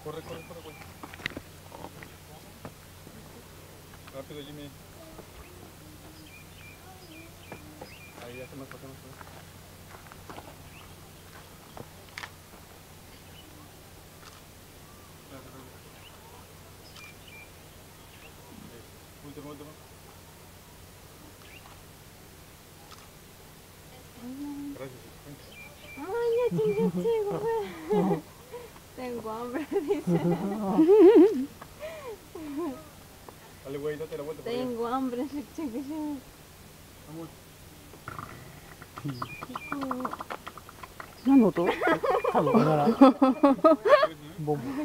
Corre, corre, corre, corre. Rápido, Jimmy. Ahí ya se nos pasó. Último, último. Gracias. Ay, ya chico. Tengo hambre, dice. Dale, güey, date la vuelta. Tengo hambre, chico. Vamos. 何の音？多分おなら。ボンボン。